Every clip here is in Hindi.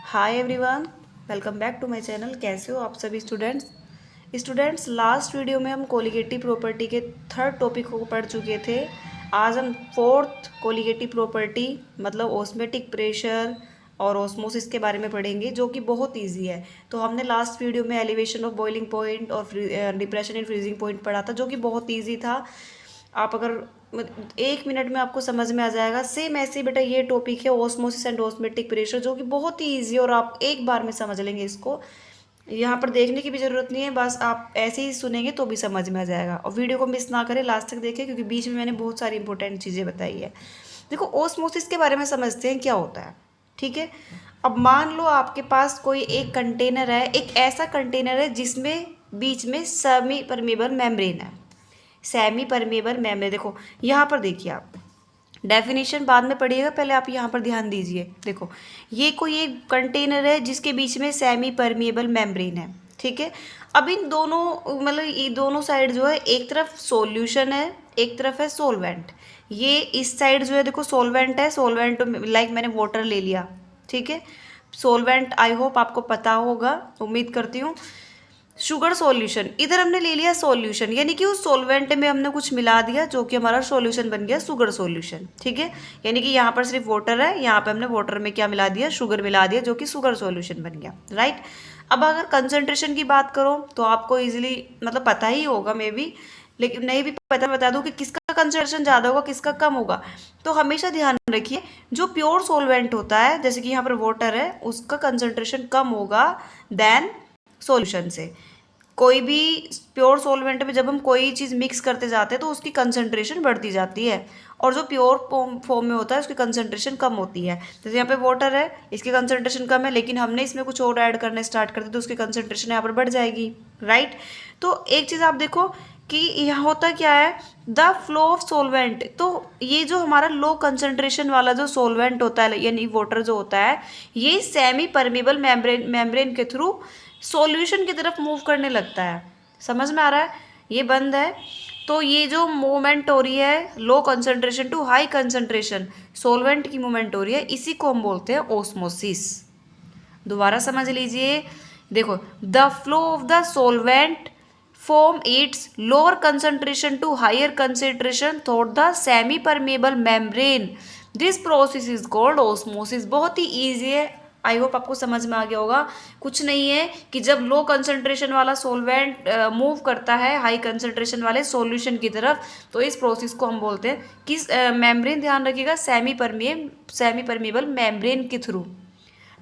Hi everyone, welcome back to my channel. कैसे हो आप सभी स्टूडेंट्स लास्ट वीडियो में हम कोलिगेटिव प्रॉपर्टी के थर्ड टॉपिक को पढ़ चुके थे। आज हम फोर्थ कोलिगेटिव प्रॉपर्टी मतलब ऑस्मेटिक प्रेशर और ऑस्मोसिस के बारे में पढ़ेंगे, जो कि बहुत इजी है। तो हमने लास्ट वीडियो में एलिवेशन ऑफ बॉइलिंग पॉइंट और डिप्रेशन इन फ्रीजिंग पॉइंट पढ़ा था, जो कि बहुत ईजी था। आप अगर 1 मिनट में आपको समझ में आ जाएगा। सेम ऐसे बेटा ये टॉपिक है ऑस्मोसिस एंड ऑस्मेटिक प्रेशर, जो कि बहुत ही ईजी और आप एक बार में समझ लेंगे। इसको यहाँ पर देखने की भी ज़रूरत नहीं है, बस आप ऐसे ही सुनेंगे तो भी समझ में आ जाएगा। और वीडियो को मिस ना करें, लास्ट तक देखें, क्योंकि बीच में मैंने बहुत सारी इंपॉर्टेंट चीज़ें बताई है। देखो, ऑस्मोसिस के बारे में समझते हैं क्या होता है। ठीक है, अब मान लो आपके पास कोई एक कंटेनर है, एक ऐसा कंटेनर है जिसमें बीच में सेमी परमेबल मेम्ब्रेन है। सेमी परमेबल मेम्ब्रेन, देखो यहाँ पर देखिए, आप डेफिनेशन बाद में पढ़िएगा, पहले आप यहाँ पर ध्यान दीजिए। देखो, ये कोई एक कंटेनर है जिसके बीच में सेमी परमेबल मेम्ब्रेन है। ठीक है, अब इन दोनों मतलब ये दोनों साइड जो है, एक तरफ सॉल्यूशन है, एक तरफ है सोलवेंट। ये इस साइड जो है देखो सोलवेंट है, सोलवेंट लाइक मैंने वाटर ले लिया। ठीक है, सोलवेंट आई होप आपको पता होगा, उम्मीद करती हूँ। शुगर सॉल्यूशन, इधर हमने ले लिया सॉल्यूशन, यानी कि उस सॉल्वेंट में हमने कुछ मिला दिया जो कि हमारा सॉल्यूशन बन गया शुगर सॉल्यूशन। ठीक है, यानी कि यहाँ पर सिर्फ वाटर है, यहाँ पे हमने वाटर में क्या मिला दिया, शुगर मिला दिया, जो कि शुगर सॉल्यूशन बन गया। राइट, अब अगर कंसंट्रेशन की बात करो तो आपको इजीली मतलब पता ही होगा मे बी, लेकिन नहीं भी पता बता दूँ कि किसका कंसंट्रेशन ज़्यादा होगा किसका कम होगा। तो हमेशा ध्यान रखिए, जो प्योर सॉल्वेंट होता है जैसे कि यहाँ पर वाटर है, उसका कंसंट्रेशन कम होगा देन सॉल्यूशन से। कोई भी प्योर सॉल्वेंट में जब हम कोई चीज़ मिक्स करते जाते हैं तो उसकी कंसंट्रेशन बढ़ती जाती है, और जो प्योर फॉर्म में होता है उसकी कंसंट्रेशन कम होती है। जैसे यहाँ पे वाटर है, इसकी कंसंट्रेशन कम है, लेकिन हमने इसमें कुछ और ऐड करने स्टार्ट करते तो उसकी कंसंट्रेशन यहाँ पर बढ़ जाएगी। राइट, तो एक चीज़ आप देखो कि यहाँ होता क्या है, द फ्लो ऑफ सोलवेंट। तो ये जो हमारा लो कंसंट्रेशन वाला जो सोलवेंट होता है, यानी वाटर जो होता है, ये सेमी परमेबल मेम्ब्रेन के थ्रू सॉल्यूशन की तरफ मूव करने लगता है। समझ में आ रहा है, ये बंद है तो ये जो मूवमेंट हो रही है low concentration to high concentration, solvent की मूवमेंट हो रही है, इसी को हम बोलते हैं ऑस्मोसिस। दोबारा समझ लीजिए, देखो, the flow of the solvent from its lower concentration to higher concentration through the semi permeable membrane, this process is called osmosis. बहुत ही ईजी है, आई होप आपको समझ में आ गया होगा। कुछ नहीं है कि जब लो कंसंट्रेशन वाला सोलवेंट मूव करता है हाई कंसंट्रेशन वाले सॉल्यूशन की तरफ, तो इस प्रोसेस को हम बोलते हैं किस मेम्ब्रेन, ध्यान रखिएगा, सेमी परमेबल मेम्ब्रेन के थ्रू,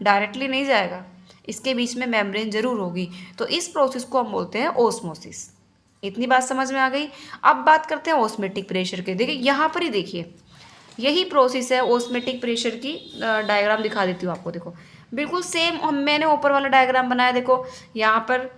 डायरेक्टली नहीं जाएगा, इसके बीच में मेम्ब्रेन जरूर होगी। तो इस प्रोसेस को हम बोलते हैं ओस्मोसिस। इतनी बात समझ में आ गई। अब बात करते हैं ऑस्मेटिक प्रेशर के। देखिए यहाँ पर ही देखिए, यही प्रोसेस है ऑस्मेटिक प्रेशर की। डायग्राम दिखा देती हूँ आपको, देखो बिल्कुल सेम मैंने ऊपर वाला डायग्राम बनाया। देखो यहाँ पर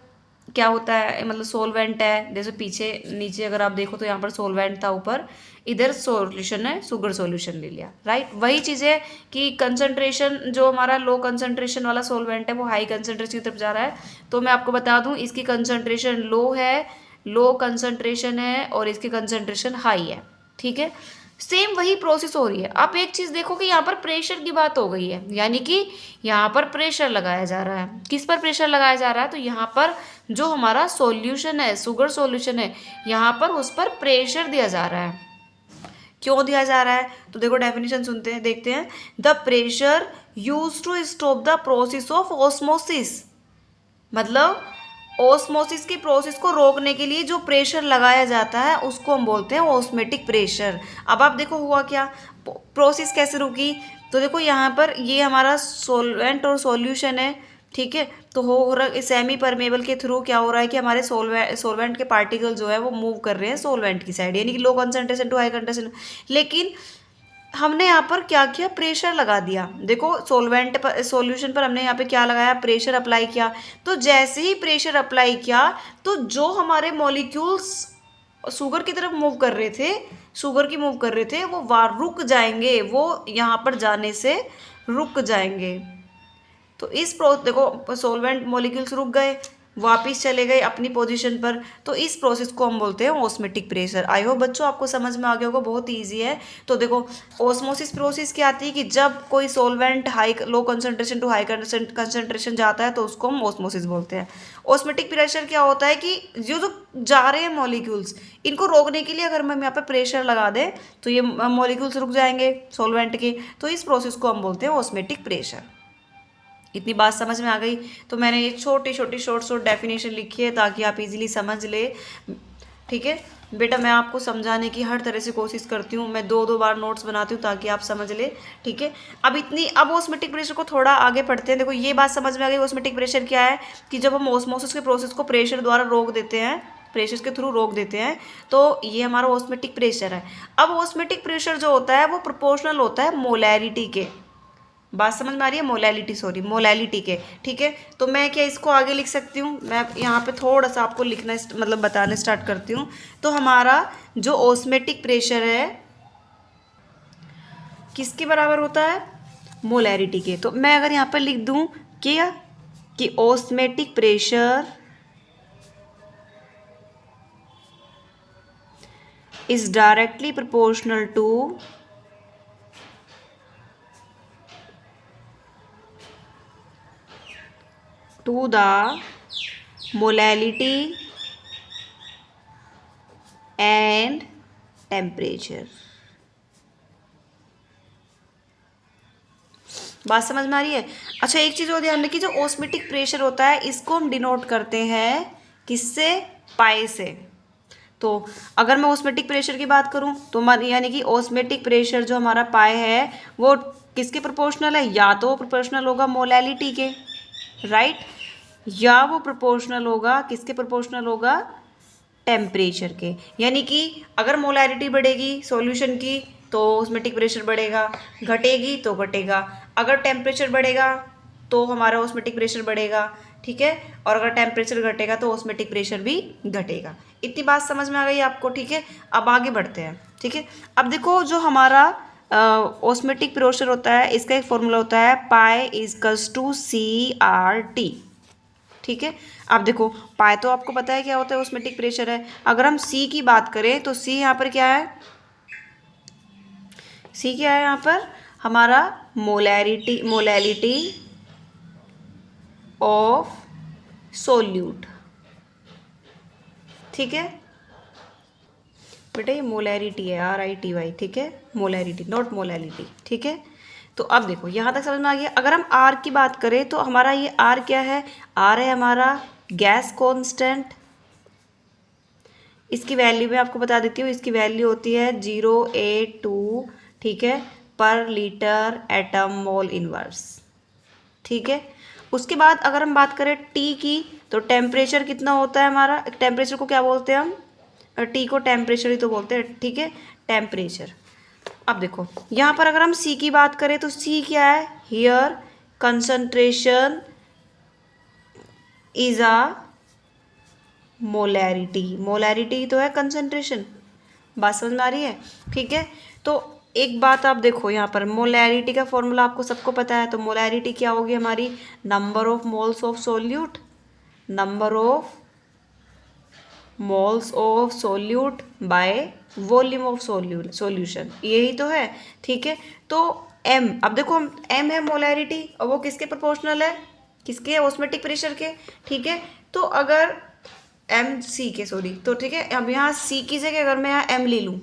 क्या होता है, मतलब सोलवेंट है, जैसे पीछे नीचे अगर आप देखो तो यहाँ पर सोलवेंट था, ऊपर इधर सॉल्यूशन है, शुगर सॉल्यूशन ले लिया। राइट, वही चीज़ है कि कंसंट्रेशन जो हमारा लो कंसंट्रेशन वाला सोलवेंट है वो हाई कंसंट्रेशन की तरफ जा रहा है। तो मैं आपको बता दूँ, इसकी कंसंट्रेशन लो है, लो कंसंट्रेशन है, और इसकी कंसंट्रेशन हाई है। ठीक है, सेम वही प्रोसेस हो रही है। आप एक चीज़ देखो कि यहाँ पर प्रेशर की बात हो गई है, यानी कि यहाँ पर प्रेशर लगाया जा रहा है। किस पर प्रेशर लगाया जा रहा है, तो यहाँ पर जो हमारा सॉल्यूशन है, शुगर सॉल्यूशन है, यहाँ पर उस पर प्रेशर दिया जा रहा है। क्यों दिया जा रहा है, तो देखो डेफिनेशन सुनते हैं, देखते हैं। The pressure use to stop the process of osmosis, मतलब ऑस्मोसिस की प्रोसेस को रोकने के लिए जो प्रेशर लगाया जाता है उसको हम बोलते हैं ऑस्मेटिक प्रेशर। अब आप देखो हुआ क्या, प्रोसेस कैसे रुकी, तो देखो यहाँ पर ये हमारा सोलवेंट और सॉल्यूशन है। ठीक है, तो हो रहा सेमी परमेबल के थ्रू क्या हो रहा है कि हमारे सोलवेंट के पार्टिकल जो है वो मूव कर रहे हैं सोलवेंट की साइड, यानी कि low concentration to high concentration. लेकिन हमने यहाँ पर क्या किया, प्रेशर लगा दिया। देखो सोलवेंट पर, सॉल्यूशन पर हमने यहाँ पे क्या लगाया, प्रेशर अप्लाई किया। तो जैसे ही प्रेशर अप्लाई किया तो जो हमारे मॉलिक्यूल्स शुगर की तरफ मूव कर रहे थे, शुगर की मूव कर रहे थे, वो रुक जाएंगे, वो यहाँ पर जाने से रुक जाएंगे। तो इस देखो सोलवेंट मॉलिक्यूल्स रुक गए, वापस चले गए अपनी पोजीशन पर, तो इस प्रोसेस को हम बोलते हैं ऑस्मेटिक प्रेशर। आई होप बच्चों आपको समझ में आ गया होगा, बहुत ईजी है। तो देखो ऑस्मोसिस प्रोसेस क्या आती है कि जब कोई solvent high low concentration to high concentration जाता है तो उसको हम ऑस्मोसिस बोलते हैं। ऑस्मेटिक प्रेशर क्या होता है कि जो जा रहे हैं मॉलिक्यूल्स, इनको रोकने के लिए अगर हम यहाँ पे प्रेशर लगा दें तो ये मॉलिक्यूल्स रुक जाएंगे सॉल्वेंट के, तो इस प्रोसेस को हम बोलते हैं ऑस्मेटिक प्रेशर। इतनी बात समझ में आ गई? तो मैंने ये छोटी छोटी शॉर्ट डेफिनेशन लिखी है ताकि आप इजीली समझ ले। ठीक है बेटा, मैं आपको समझाने की हर तरह से कोशिश करती हूँ, मैं दो बार नोट्स बनाती हूँ ताकि आप समझ ले। ठीक है, अब ऑस्मेटिक प्रेशर को थोड़ा आगे पढ़ते हैं। देखो ये बात समझ में आ गई, ऑस्मेटिक प्रेशर क्या है कि जब हम ऑस्मोसिस के प्रोसेस को प्रेशर द्वारा रोक देते हैं, प्रेशर के थ्रू रोक देते हैं, तो ये हमारा ऑस्मेटिक प्रेशर है। अब ऑस्मेटिक प्रेशर जो होता है वो प्रोपोर्शनल होता है मोलैरिटी के। बात समझ में आ रही है? मोलैलिटी के। ठीक है, तो मैं क्या इसको आगे लिख सकती हूँ? मैं यहाँ पे थोड़ा सा आपको लिखना मतलब बताने स्टार्ट करती हूँ। तो हमारा जो ऑस्मेटिक प्रेशर है किसके बराबर होता है? मोलैरिटी के। तो मैं अगर यहाँ पर लिख दूँ क्या कि osmotic pressure is directly proportional to the molality and temperature। बात समझ में आ रही है? अच्छा एक चीज़ और ध्यान रखिए, जो ऑस्मेटिक प्रेशर होता है इसको हम डिनोट करते हैं किससे? पाई से। तो अगर मैं ऑस्मेटिक प्रेशर की बात करूं तो यानी कि ऑस्मेटिक प्रेशर जो हमारा पाई है वो किसके प्रोपोर्शनल है? या तो प्रोपोर्शनल होगा मोलैलिटी के, राइट, या वो प्रोपोर्शनल होगा किसके? प्रोपोर्शनल होगा टेम्परेचर के। यानी कि अगर मोलैरिटी बढ़ेगी सॉल्यूशन की तो ऑस्मेटिक प्रेशर बढ़ेगा, घटेगी तो घटेगा। अगर टेम्परेचर बढ़ेगा तो हमारा ऑस्मेटिक प्रेशर बढ़ेगा। ठीक है, और अगर टेम्परेचर घटेगा तो ऑस्मेटिक प्रेशर भी घटेगा। इतनी बात समझ में आ गई आपको? ठीक है, अब आगे बढ़ते हैं। ठीक है, अब देखो जो हमारा ऑस्मेटिक प्रेशर होता है इसका एक फॉर्मूला होता है पाई इक्वल्स टू CRT। ठीक है, अब देखो पाई तो आपको पता है क्या होता है? ऑस्मेटिक प्रेशर है। अगर हम C की बात करें तो C यहाँ पर क्या है? C क्या है यहाँ पर? हमारा मोलैलिटी ऑफ सोल्यूट। ठीक है बेटा, ये मोलैरिटी है, RITY। ठीक है, मोलैरिटी नॉट मोलैलिटी। ठीक है, तो अब देखो यहाँ तक समझ में आ गया। अगर हम R की बात करें तो हमारा ये R क्या है? R है हमारा गैस कांस्टेंट। इसकी वैल्यू मैं आपको बता देती हूँ, इसकी वैल्यू होती है 0.82। ठीक है, पर लीटर एटम मोल इनवर्स। ठीक है, उसके बाद अगर हम बात करें T की तो टेम्परेचर कितना होता है हमारा? टेम्परेचर को क्या बोलते हैं हम? T को टेम्परेचर ही तो बोलते हैं। ठीक है, टेम्परेचर। अब देखो यहाँ पर अगर हम C की बात करें तो C क्या है? Here concentration is a molarity तो है कंसंट्रेशन। बात समझ में आ रही है? ठीक है, तो एक बात आप देखो यहाँ पर मोलैरिटी का फॉर्मूला आपको सबको पता है। तो मोलैरिटी क्या होगी हमारी? Number of moles of solute, number of moles of solute by volume of solution, यही तो है। ठीक है, तो M, अब देखो M है मोलैरिटी और वो किसके प्रोपोर्शनल है? किसके? ऑस्मेटिक प्रेशर के। ठीक है, तो अगर MC के, सॉरी, तो ठीक है, अब यहाँ C की जगह अगर मैं यहाँ M ले लूँ,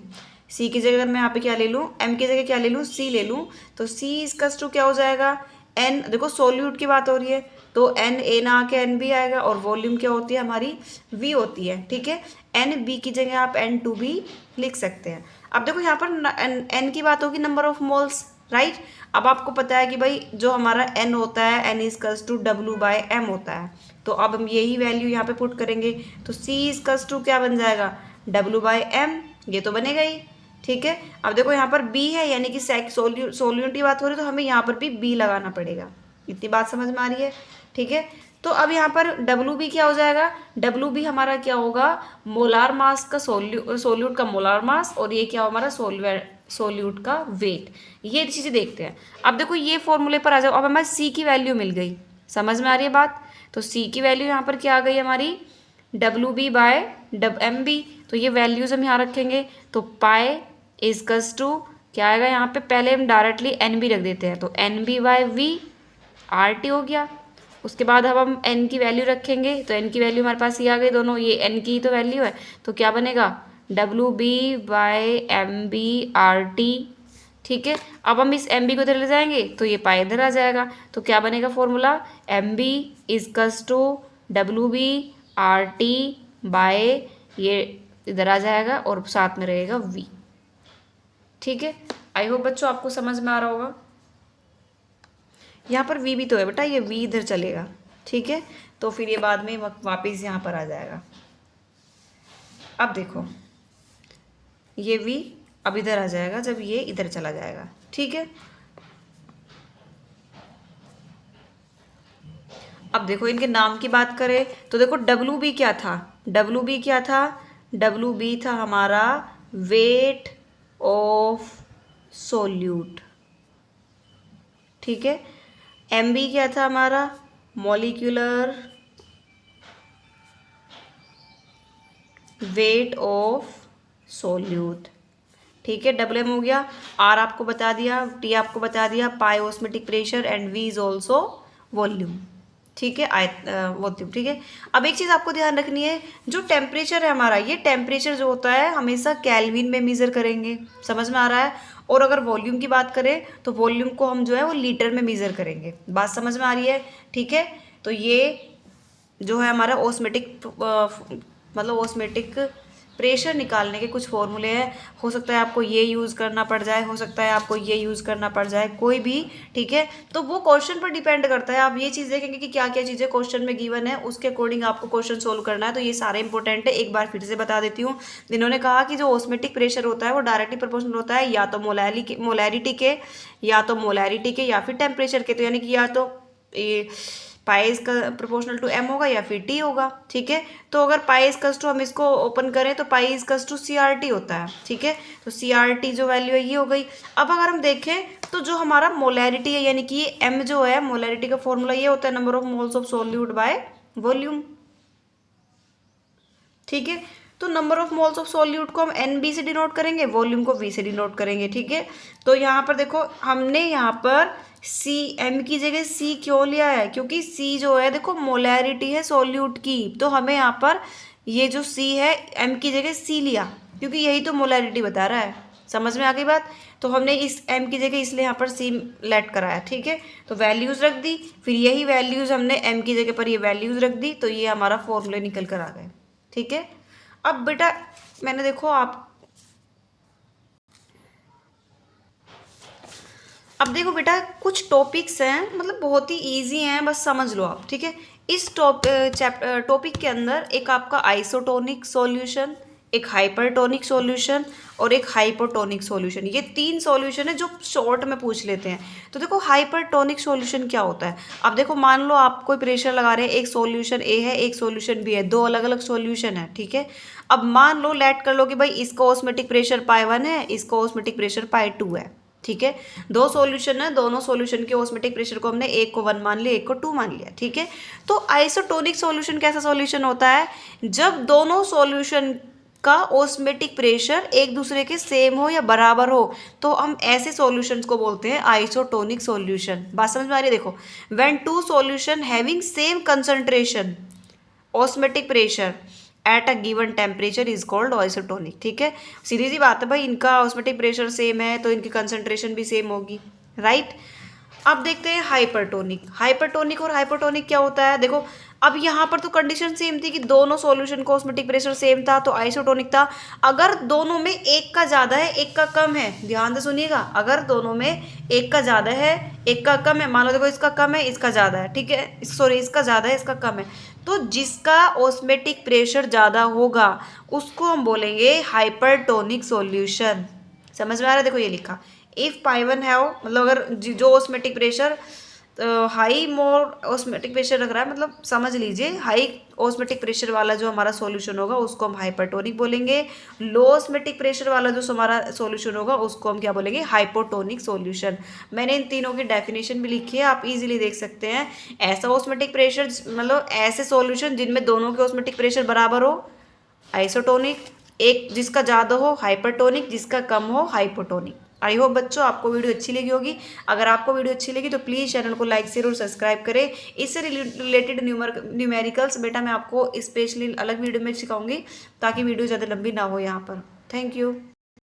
C की जगह अगर मैं यहाँ पे क्या ले लूँ? M की जगह क्या ले लूँ? C ले लूँ, तो C इक्वल्स टू क्या हो जाएगा? N। देखो सोल्यूट की बात हो रही है तो N A ना आके N भी आएगा, और वॉल्यूम क्या होती है हमारी? V होती है। ठीक है, NB की जगह आप N2 भी लिख सकते हैं। अब देखो यहाँ पर N की बात होगी नंबर ऑफ मोल्स, राइट। अब आपको पता है कि भाई जो हमारा N होता है N इक्वल्स टू W/M होता है। तो अब हम यही वैल्यू यहाँ पे पुट करेंगे तो C इक्वल्स टू क्या बन जाएगा? W/M, ये तो बनेगा ही। ठीक है, अब देखो यहाँ पर B है यानी कि सोल्यूट की बात हो रही है तो हमें यहाँ पर भी B लगाना पड़ेगा। इतनी बात समझ में आ रही है? ठीक है, तो अब यहाँ पर WB क्या हो जाएगा? WB हमारा क्या होगा? मोलार मास का सोल्यूट का मोलार मास, और ये क्या हमारा? सोल्यूट का वेट। ये चीज़ें देखते हैं। अब देखो ये फॉर्मूले पर आ जाओ। अब हमें C की वैल्यू मिल गई, समझ में आ रही है बात? तो सी की वैल्यू यहाँ पर क्या आ गई हमारी WB/MB। तो ये वैल्यूज़ हम यहाँ रखेंगे। तो पाई इजकल्स टू क्या आएगा यहाँ पे, पहले हम डायरेक्टली NB रख देते हैं, तो NB/V RT हो गया। उसके बाद अब हम n की वैल्यू रखेंगे, तो n की वैल्यू हमारे पास ये आ गई दोनों, ये n की तो वैल्यू है, तो क्या बनेगा WB/MB RT। ठीक है, अब हम इस MB को इधर ले जाएंगे तो ये पाई इधर आ जाएगा, तो क्या बनेगा formula MB equals to WB/RT by ये इधर आ जाएगा और साथ में रहेगा V। ठीक है, आई होप बच्चों आपको समझ में आ रहा होगा। यहाँ पर V भी तो है बेटा, ये V इधर चलेगा। ठीक है, तो फिर ये बाद में वापस यहाँ पर आ जाएगा। अब देखो ये V अब इधर आ जाएगा जब ये इधर चला जाएगा। ठीक है, अब देखो इनके नाम की बात करें तो देखो WB क्या था, WB क्या था, WB था हमारा वेट ऑफ सोल्यूट। ठीक है, MB क्या था हमारा मॉलिक्यूलर वेट ऑफ सोल्यूट। ठीक है, WM हो गया, R आपको बता दिया, T आपको बता दिया, pi osmotic pressure and V is also volume. ठीक है, वॉल्यूम। ठीक है, अब एक चीज़ आपको ध्यान रखनी है, जो टेम्परेचर है हमारा, ये टेम्परेचर जो होता है हमेशा केल्विन में मेज़र करेंगे। समझ में आ रहा है? और अगर वॉल्यूम की बात करें तो वॉल्यूम को हम जो है वो लीटर में मेज़र करेंगे। बात समझ में आ रही है? ठीक है, तो ये जो है हमारा ऑस्मेटिक मतलब ऑस्मेटिक प्रेशर निकालने के कुछ फॉर्मूले हैं। हो सकता है आपको ये यूज़ करना पड़ जाए, हो सकता है आपको ये यूज़ करना पड़ जाए, कोई भी। ठीक है, तो वो क्वेश्चन पर डिपेंड करता है। आप ये चीज़ देखेंगे कि क्या क्या चीज़ें क्वेश्चन में गिवन है, उसके अकॉर्डिंग आपको क्वेश्चन सोल्व करना है। तो ये सारे इंपॉर्टेंट है, एक बार फिर से बता देती हूँ। इन्होंने कहा कि जो ऑस्मेटिक प्रेशर होता है वो डायरेक्टली प्रोपोर्शनल होता है या तो मोलैरिटी के, या फिर टेम्परेचर के। तो यानी कि या तो ये पाई इसका प्रोपोर्शनल टू M होगा या फिर T होगा। ठीक है, तो अगर पाई इजकल्स टू हम इसको ओपन करें तो पाई इजकल्स टू CRT होता है। ठीक है, तो CRT जो वैल्यू है ये हो गई। अब अगर हम देखें तो जो हमारा मोलैरिटी है, यानी कि ये M जो है, मोलैरिटी का फॉर्मूला ये होता है number of moles of solute by volume. ठीक है, तो number of moles of solute को हम NB से डिनोट करेंगे, वॉल्यूम को V से डिनोट करेंगे। ठीक है, तो यहाँ पर देखो हमने यहाँ पर M की जगह C क्यों लिया है, क्योंकि C जो है देखो मोलैरिटी है सोल्यूट की, तो हमें यहाँ पर ये जो C है M की जगह C लिया, क्योंकि यही तो मोलैरिटी बता रहा है। समझ में आ गई बात? तो हमने इस M की जगह इसलिए यहाँ पर C लेट कराया। ठीक है, तो वैल्यूज़ रख दी, फिर यही वैल्यूज़ हमने M की जगह पर ये वैल्यूज़ रख दी, तो ये हमारा फॉर्मूले निकल कर आ गए। ठीक है, अब बेटा मैंने देखो अब देखो बेटा कुछ टॉपिक्स हैं, मतलब बहुत ही इजी हैं, बस समझ लो आप। ठीक है, इस टॉपिक के अंदर एक आपका आइसोटोनिक सॉल्यूशन, एक हाइपरटोनिक सॉल्यूशन और एक हाइपोटोनिक सॉल्यूशन, ये 3 सॉल्यूशन है जो शॉर्ट में पूछ लेते हैं। तो देखो हाइपरटोनिक सॉल्यूशन क्या होता है। अब देखो मान लो आप कोई प्रेशर लगा रहे हैं, एक सॉल्यूशन A है एक सॉल्यूशन B है, 2 अलग अलग सॉल्यूशन है। ठीक है, अब मान लो लेट कर लो कि भाई इसका ऑस्मेटिक प्रेशर पाई1 है, इसका ऑस्मेटिक प्रेशर पाई2 है। ठीक है, 2 सॉल्यूशन है, दोनों सॉल्यूशन के ऑस्मेटिक प्रेशर को हमने एक को 1 मान लिया, एक को 2 मान लिया। ठीक है, तो आइसोटोनिक सॉल्यूशन कैसा सॉल्यूशन होता है, जब दोनों सॉल्यूशन का ऑस्मेटिक प्रेशर एक दूसरे के सेम हो या बराबर हो, तो हम ऐसे सॉल्यूशंस को बोलते हैं आइसोटोनिक सॉल्यूशन। बात समझ में आ रही है? देखो when 2 solution having same concentration osmotic pressure at a given temperature is called isotonic. ठीक है, सीधी सी बात है भाई, इनका ऑस्मेटिक प्रेशर सेम है तो इनकी कंसंट्रेशन भी सेम होगी, राइट। अब देखते हैं हाइपरटोनिक। हाइपरटोनिक और हाइपोटोनिक क्या होता है। देखो अब यहाँ पर तो कंडीशन सेम थी कि दोनों सॉल्यूशन का ऑस्मेटिक प्रेशर सेम था तो आइसोटोनिक था। अगर दोनों में एक का ज़्यादा है एक का कम है, ध्यान से सुनिएगा, अगर दोनों में एक का ज़्यादा है एक का कम है, मान लो देखो इसका कम है इसका ज़्यादा है, ठीक है, सॉरी इसका ज़्यादा है इसका कम है, तो जिसका ऑस्मेटिक प्रेशर ज़्यादा होगा उसको हम बोलेंगे हाइपरटोनिक सॉल्यूशन। समझ में आ रहा है? देखो ये लिखा, इफ़ पाई1 है, मतलब अगर जो ऑस्मेटिक प्रेशर हाई मोर ऑस्मेटिक प्रेशर रख रहा है, मतलब समझ लीजिए हाई ऑस्मेटिक प्रेशर वाला जो हमारा सॉल्यूशन होगा उसको हम हाइपरटोनिक बोलेंगे। लो ऑस्मेटिक प्रेशर वाला जो हमारा सॉल्यूशन होगा उसको हम क्या बोलेंगे, हाइपोटोनिक सॉल्यूशन। मैंने इन तीनों की डेफिनेशन भी लिखी है, आप इजीली देख सकते हैं। ऐसा ऑस्मेटिक प्रेशर मतलब ऐसे सॉल्यूशन जिनमें दोनों के ऑस्मेटिक प्रेशर बराबर हो, आइसोटोनिक। एक जिसका ज़्यादा हो हाइपरटोनिक, जिसका कम हो हाइपोटोनिक। आई होप बच्चों आपको वीडियो अच्छी लगी होगी। अगर आपको वीडियो अच्छी लगी तो प्लीज़ चैनल को लाइक शेयर और सब्सक्राइब करें। इससे रिलेटेड न्यूमेरिकल्स बेटा मैं आपको स्पेशली अलग वीडियो में सिखाऊंगी, ताकि वीडियो ज़्यादा लंबी ना हो यहाँ पर। Thank you.